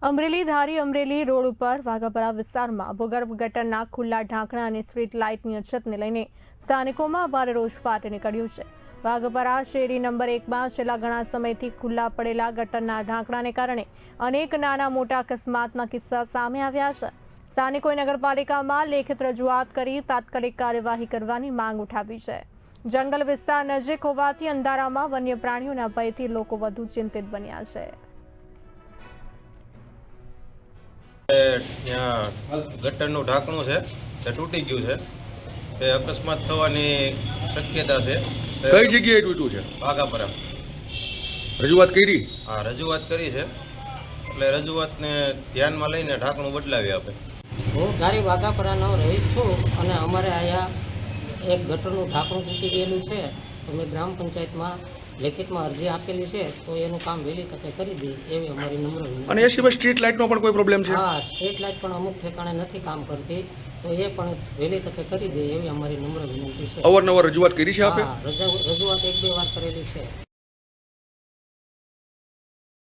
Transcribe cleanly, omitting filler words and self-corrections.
Amreli Dhari Amreli road ઉપર વાઘાપરા વિસ્તારમાં ભૂગર્ભ ગટરના ખુલ્લા ઢાંકણા અને સ્ટ્રીટ લાઇટની અછતને લઈને સ્થાનિકોમાં ભારે રોષ ફાટી નીકળ્યું છે। વાઘાપરા શેરી નંબર 1માં છેલ્લા ઘણા સમયથી ખુલ્લા પડેલા ગટરના ઢાંકણાને કારણે અનેક નાના મોટા અકસ્માતના કિસ્સા સામે આવ્યા છે। સ્થાનિકોએ નગરપાલિકામાં લેખિત રજૂઆત કરી તાત્કાલિક કાર્યવાહી કરવાની માંગ ઉઠાવી છે। જંગલ વિસ્તાર નજીક હોવાથી અંધારામાં વન્ય પ્રાણીઓના ભયથી લોકો વધુ ચિંતિત બન્યા છે। ત્યાં ગટરનું ઢાંકણું છે તે તૂટી ગયું છે, તે અકસ્માત થવાની શક્યતા છે। કઈ જગ્યાએ તૂટ્યું છે? વાઘાપરા। રજૂઆત કરી? હા, રજૂઆત કરી છે, એટલે રજૂઆતને ધ્યાનમાં લઈને ઢાંકણું બદલાવી આપે। હું ધારી વાઘાપરાનો રહીશ છું અને અમારે અહીંયા એક ગટરનું ઢાંકણું તૂટી ગયેલું છે, તો મેં ગ્રામ પંચાયતમાં લેખિતમાં અરજી આપેલી છે, તો એનું કામ વહેલી તકે કરી દે એવી અમારી નમ્ર વિનંતી। અને એ સિવાય સ્ટ્રીટ લાઇટનો પણ કોઈ પ્રોબ્લેમ છે? હા, સ્ટ્રીટ લાઇટ પણ અમુક ઠેકાણે નથી કામ કરતી, તો એ પણ વહેલી તકે કરી દે એવી અમારી નમ્ર વિનંતી છે। અવારનવાર રજૂઆત કરી છે આપે? હા, રજૂઆત 1-2 વાર કરેલી છે।